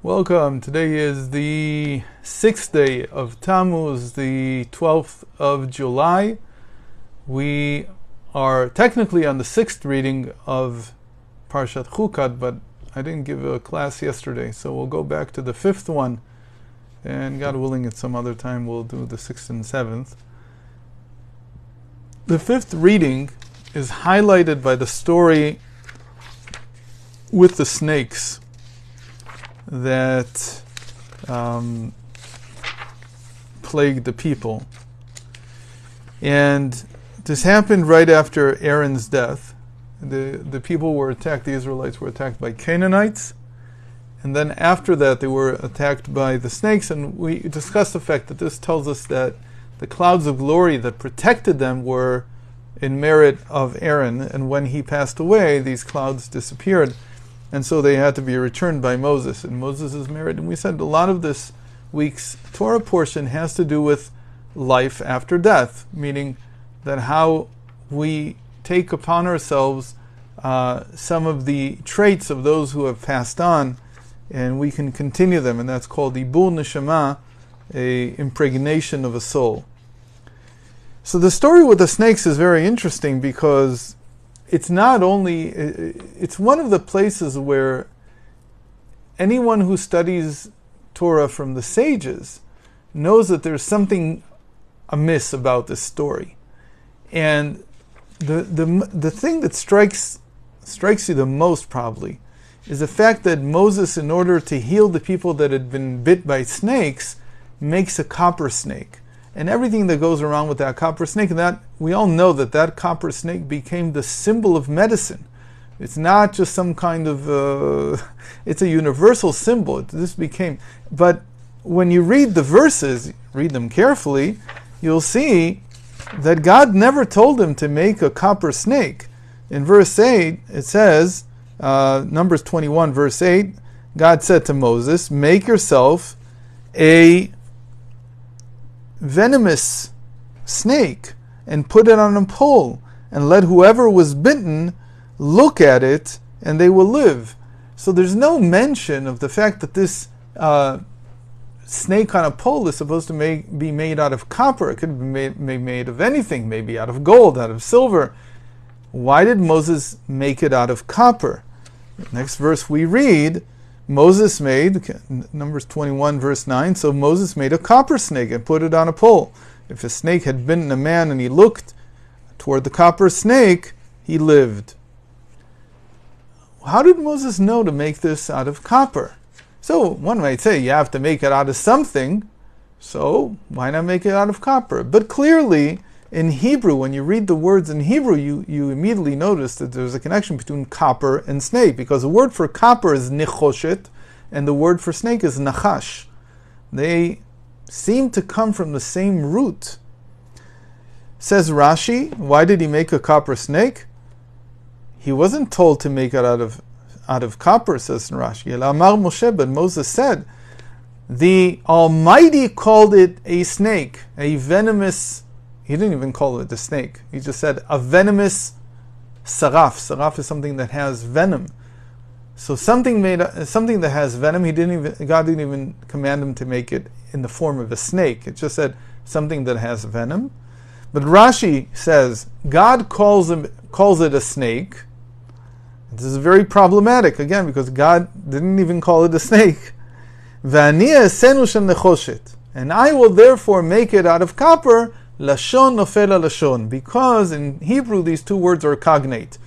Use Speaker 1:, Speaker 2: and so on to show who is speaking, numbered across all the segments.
Speaker 1: Welcome. Today is the 6th day of Tammuz, the 12th of July. We are technically on the 6th reading of Parshat Chukat, but I didn't give a class yesterday, so we'll go back to the 5th one, and God willing at some other time we'll do the 6th and 7th. The 5th reading is highlighted by the story with the snakes that plagued the people. And this happened right after Aaron's death. The people were attacked, the Israelites were attacked by Canaanites, and then after that they were attacked by the snakes, and we discussed the fact that this tells us that the clouds of glory that protected them were in merit of Aaron, and when he passed away, these clouds disappeared. And so they had to be returned by Moses, and Moses' merit. And we said a lot of this week's Torah portion has to do with life after death, meaning that how we take upon ourselves some of the traits of those who have passed on, and we can continue them, and that's called ibur neshama, a impregnation of a soul. So the story with the snakes is very interesting because it's one of the places where anyone who studies Torah from the sages knows that there's something amiss about this story. And the thing that strikes you the most probably is the fact that Moses, in order to heal the people that had been bit by snakes, makes a copper snake. And everything that goes around with that copper snake, and that we all know that copper snake became the symbol of medicine. It's not just some kind of, it's a universal symbol. But when you read the verses, read them carefully, you'll see that God never told him to make a copper snake. In verse 8, it says, Numbers 21, verse 8, God said to Moses, make yourself a venomous snake and put it on a pole, and let whoever was bitten look at it and they will live. So there's no mention of the fact that this snake on a pole is supposed to be made out of copper. It could be made of anything, maybe out of gold, out of silver. Why did Moses make it out of copper? Next verse we read, Moses made, Numbers 21 verse 9, so Moses made a copper snake and put it on a pole. If a snake had bitten a man and he looked toward the copper snake, he lived. How did Moses know to make this out of copper? So one might say you have to make it out of something, so why not make it out of copper? But clearly in Hebrew, when you read the words in Hebrew, you immediately notice that there's a connection between copper and snake, because the word for copper is nechoshet, and the word for snake is nachash. They seem to come from the same root. Says Rashi, why did he make a copper snake? He wasn't told to make it out of copper, says Rashi. Amar Moshe, but Moses said, the Almighty called it a snake, a venomous. He didn't even call it a snake. He just said a venomous saraf. Saraf is something that has venom. So something that has venom. God didn't even command him to make it in the form of a snake. It just said something that has venom. But Rashi says God calls it a snake. This is very problematic again because God didn't even call it a snake. And I will therefore make it out of copper. Lashon nofel al lashon, because in Hebrew these two words are cognate.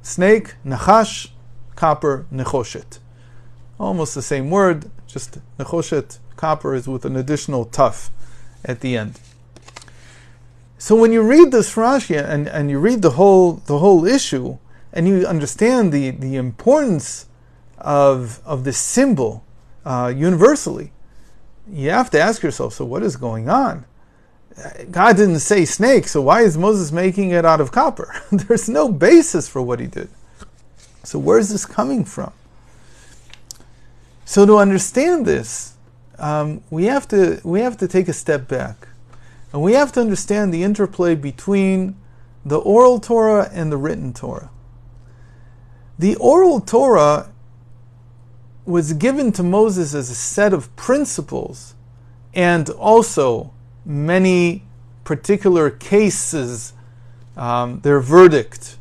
Speaker 1: Snake, nachash, copper, nechoshet. Almost the same word, just nechoshet, copper is with an additional tuf at the end. So when you read this Rashi and you read the whole issue, and you understand the importance of this symbol universally, you have to ask yourself, so what is going on? God didn't say snake, so why is Moses making it out of copper? There's no basis for what he did. So where is this coming from? So to understand this, we have to take a step back. And we have to understand the interplay between the oral Torah and the written Torah. The oral Torah was given to Moses as a set of principles and also many particular cases, their verdict,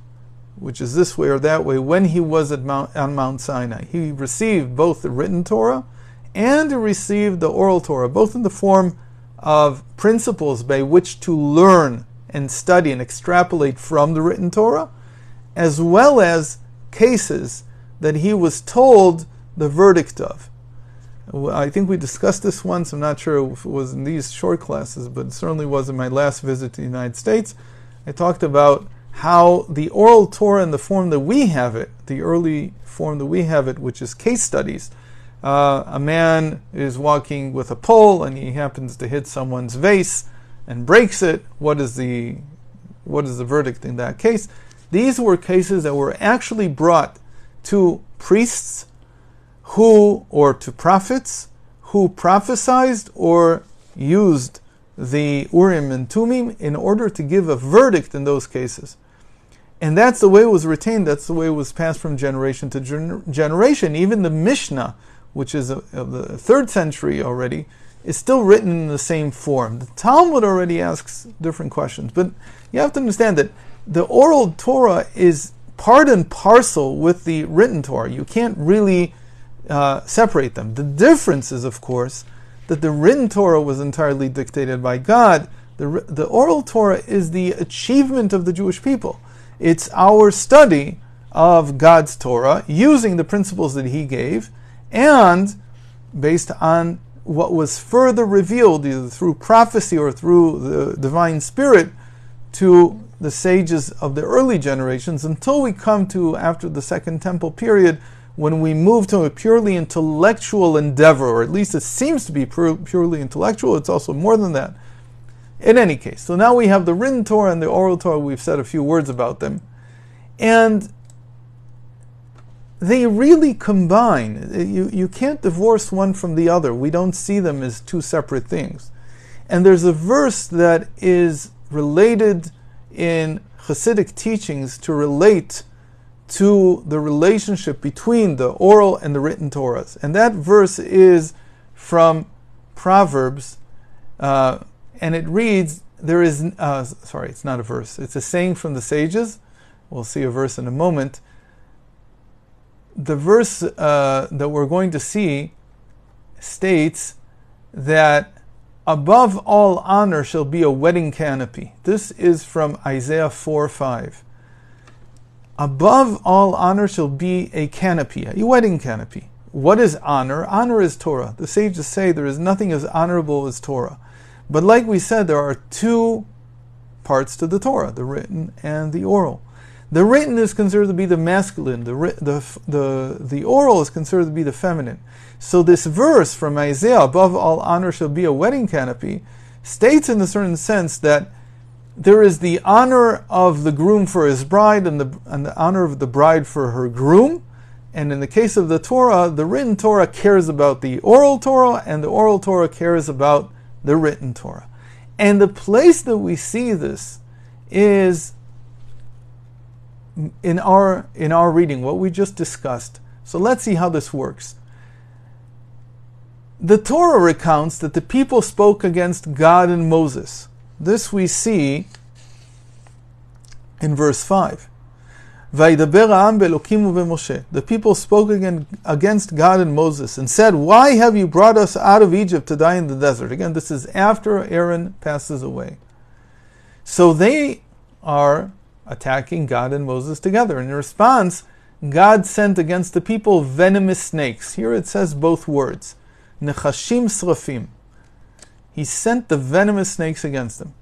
Speaker 1: which is this way or that way, when he was on Mount Sinai. He received both the written Torah and he received the oral Torah, both in the form of principles by which to learn and study and extrapolate from the written Torah, as well as cases that he was told the verdict of. I think we discussed this once. I'm not sure if it was in these short classes, but it certainly was in my last visit to the United States. I talked about how the oral Torah in the form that we have it, the early form that we have it, which is case studies. A man is walking with a pole and he happens to hit someone's vase and breaks it. What is the verdict in that case? These were cases that were actually brought to priests or to prophets who prophesied or used the Urim and Tumim in order to give a verdict in those cases. And that's the way it was retained, that's the way it was passed from generation to generation. Even the Mishnah, which is of the 3rd century already, is still written in the same form. The Talmud already asks different questions, but you have to understand that the oral Torah is part and parcel with the written Torah. You can't really separate them. The difference is, of course, that the written Torah was entirely dictated by God. The oral Torah is the achievement of the Jewish people. It's our study of God's Torah using the principles that He gave and based on what was further revealed either through prophecy or through the divine spirit to the sages of the early generations until we come to after the Second Temple period, when we move to a purely intellectual endeavor, or at least it seems to be purely intellectual. It's also more than that. In any case, so now we have the written Torah and the oral Torah. We've said a few words about them. And they really combine. You can't divorce one from the other. We don't see them as two separate things. And there's a verse that is related in Hasidic teachings to relate to the relationship between the oral and the written Torahs. And that verse is from Proverbs, and it reads, it's not a verse, it's a saying from the sages. We'll see a verse in a moment. The verse that we're going to see states that above all honor shall be a wedding canopy. This is from Isaiah 4:5. Above all honor shall be a canopy, a wedding canopy. What is honor? Honor is Torah. The sages say there is nothing as honorable as Torah. But like we said, there are two parts to the Torah, the written and the oral. The written is considered to be the masculine, the oral is considered to be the feminine. So this verse from Isaiah, above all honor shall be a wedding canopy, states in a certain sense that there is the honor of the groom for his bride and the honor of the bride for her groom. And in the case of the Torah, the written Torah cares about the oral Torah and the oral Torah cares about the written Torah. And the place that we see this is in our reading, what we just discussed. So let's see how this works. The Torah recounts that the people spoke against God and Moses. This we see in verse 5. The people spoke against God and Moses and said, "Why have you brought us out of Egypt to die in the desert?" Again, this is after Aaron passes away. So they are attacking God and Moses together. In response, God sent against the people venomous snakes. Here it says both words. Nechashim srafim. He sent the venomous snakes against them.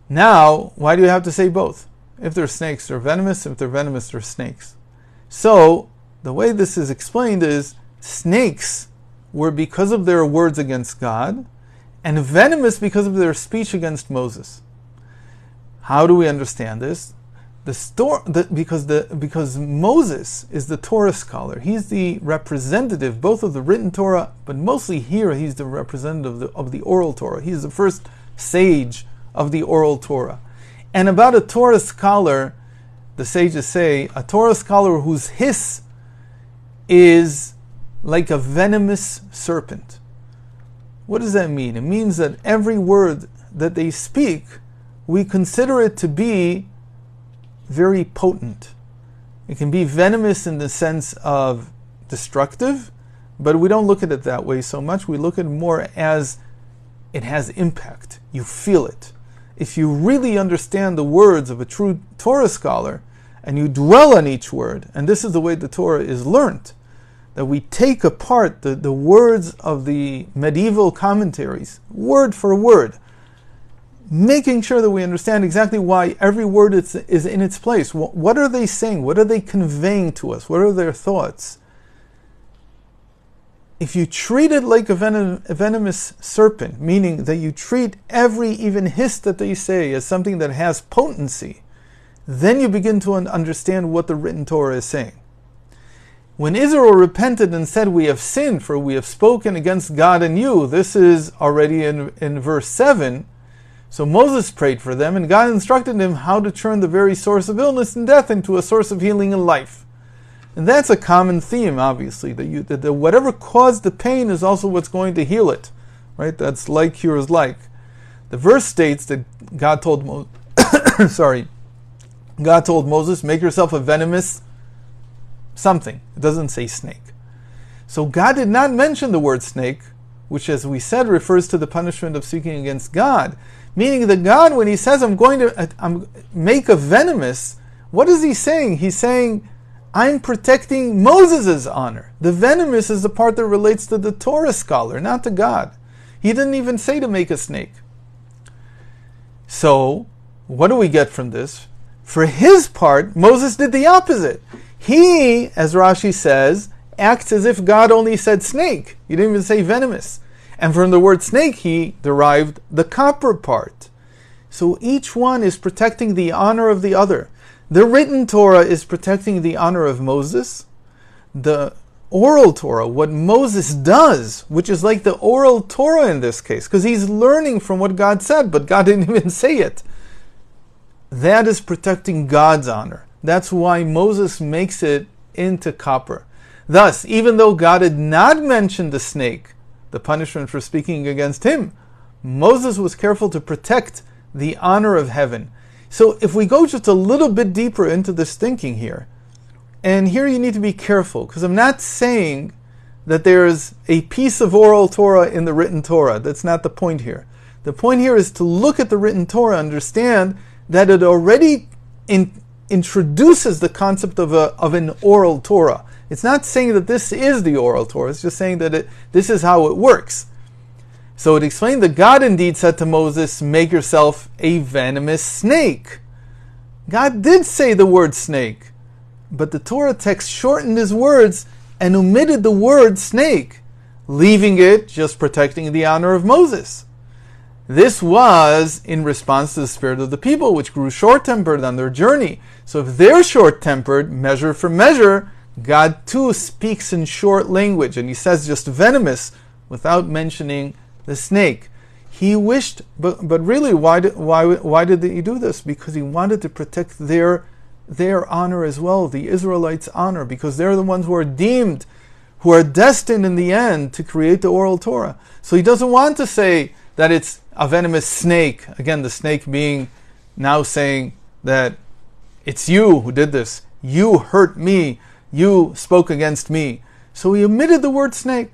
Speaker 1: Now, why do you have to say both? If they're snakes, they're venomous. If they're venomous, they're snakes. So, the way this is explained is, snakes were because of their words against God, and venomous because of their speech against Moses. How do we understand this? Because Moses is the Torah scholar. He's the representative both of the written Torah, but mostly here he's the representative of the oral Torah. He's the first sage of the oral Torah. And about a Torah scholar, the sages say, a Torah scholar whose hiss is like a venomous serpent. What does that mean? It means that every word that they speak, we consider it to be very potent. It can be venomous in the sense of destructive, but we don't look at it that way so much. We look at it more as it has impact. You feel it. If you really understand the words of a true Torah scholar, and you dwell on each word, and this is the way the Torah is learnt, that we take apart the words of the medieval commentaries, word for word, making sure that we understand exactly why every word is in its place. What are they saying? What are they conveying to us? What are their thoughts? If you treat it like a venomous serpent, meaning that you treat every even hiss that they say as something that has potency, then you begin to understand what the written Torah is saying. When Israel repented and said, "We have sinned, for we have spoken against God and you," this is already in verse 7. So Moses prayed for them, and God instructed him how to turn the very source of illness and death into a source of healing and life. And that's a common theme, obviously, that whatever caused the pain is also what's going to heal it. Right? That's like cures like. The verse states that God told God told Moses, "Make yourself a venomous something." It doesn't say snake. So God did not mention the word snake, which, as we said, refers to the punishment of speaking against God. Meaning that God, when he says, I'm going to make a venomous, what is he saying? He's saying, I'm protecting Moses' honor. The venomous is the part that relates to the Torah scholar, not to God. He didn't even say to make a snake. So, what do we get from this? For his part, Moses did the opposite. He, as Rashi says, acts as if God only said snake. He didn't even say venomous. And from the word snake, he derived the copper part. So each one is protecting the honor of the other. The written Torah is protecting the honor of Moses. The oral Torah, what Moses does, which is like the oral Torah in this case, because he's learning from what God said, but God didn't even say it. That is protecting God's honor. That's why Moses makes it into copper. Thus, even though God had not mentioned the snake, the punishment for speaking against him, Moses was careful to protect the honor of heaven. So if we go just a little bit deeper into this thinking here, and here you need to be careful, because I'm not saying that there's a piece of oral Torah in the written Torah. That's not the point here. The point here is to look at the written Torah, understand that it already introduces the concept of an oral Torah. It's not saying that this is the oral Torah, it's just saying that this is how it works. So it explained that God indeed said to Moses, "Make yourself a venomous snake." God did say the word snake, but the Torah text shortened his words and omitted the word snake, leaving it just protecting the honor of Moses. This was in response to the spirit of the people, which grew short-tempered on their journey. So if they're short-tempered, measure for measure, God too speaks in short language, and he says just venomous without mentioning the snake. He wished, but really, why did he do this? Because he wanted to protect their honor as well, the Israelites' honor, because they're the ones who are deemed, who are destined in the end to create the oral Torah. So he doesn't want to say that it's a venomous snake. Again, the snake being now saying that it's you who did this. You hurt me. You spoke against me. So he omitted the word snake.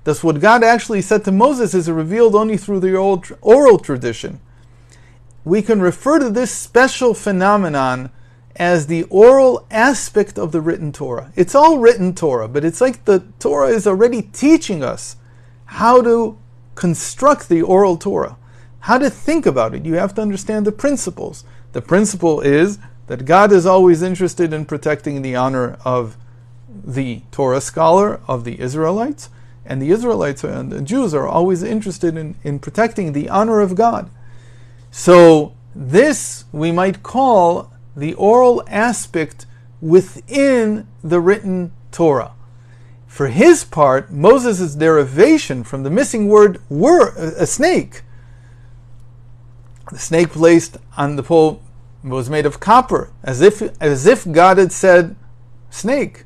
Speaker 1: Thus what God actually said to Moses is revealed only through the oral tradition. We can refer to this special phenomenon as the oral aspect of the written Torah. It's all written Torah, but it's like the Torah is already teaching us how to construct the oral Torah, how to think about it. You have to understand the principles. The principle is that God is always interested in protecting the honor of the Torah scholar, of the Israelites, and the Israelites and the Jews are always interested in protecting the honor of God. So this we might call the oral aspect within the written Torah. For his part, Moses' derivation from the missing word a snake. The snake placed on the pole was made of copper, as if God had said snake.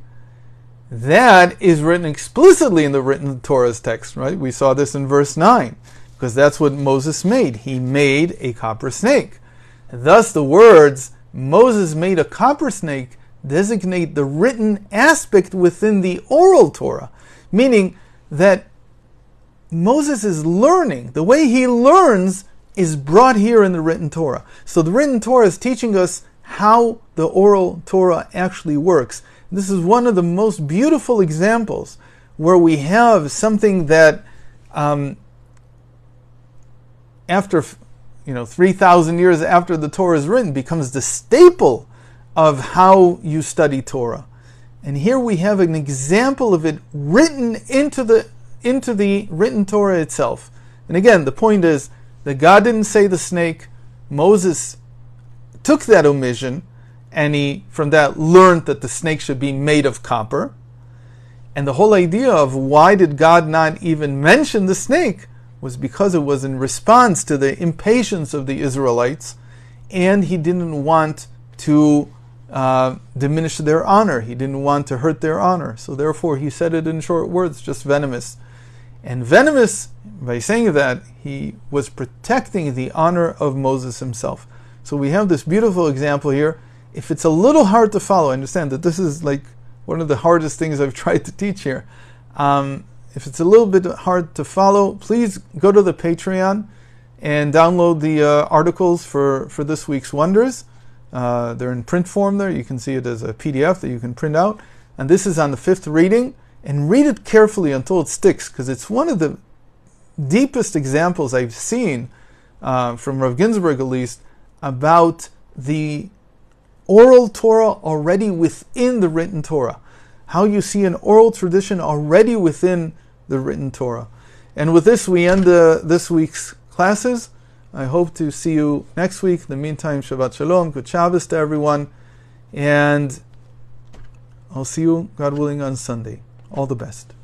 Speaker 1: that is written explicitly in the written Torah's text, right? We saw this in verse 9, because that's what Moses made. He made a copper snake. And thus the words, Moses made a copper snake, designate the written aspect within the oral Torah, meaning that Moses is learning. The way he learns is brought here in the written Torah. So the written Torah is teaching us how the oral Torah actually works. This is one of the most beautiful examples where we have something that after 3,000 years after the Torah is written becomes the staple of how you study Torah. And here we have an example of it written into the written Torah itself. And again, the point is that God didn't say the snake. Moses took that omission, and he, from that, learned that the snake should be made of copper. And the whole idea of why did God not even mention the snake was because it was in response to the impatience of the Israelites, and he didn't want to diminish their honor. He didn't want to hurt their honor. So therefore he said it in short words, just venomous. And venomous, by saying that, he was protecting the honor of Moses himself. So we have this beautiful example here. If it's a little hard to follow, I understand that this is like one of the hardest things I've tried to teach here. If it's a little bit hard to follow, please go to the Patreon and download the articles for this week's Wonders. They're in print form there. You can see it as a PDF that you can print out. And this is on the 5th reading. And read it carefully until it sticks, because it's one of the deepest examples I've seen, from Rav Ginsburg at least, about the oral Torah already within the written Torah. How you see an oral tradition already within the written Torah. And with this, we end this week's classes. I hope to see you next week. In the meantime, Shabbat Shalom, good Shabbos to everyone. And I'll see you, God willing, on Sunday. All the best.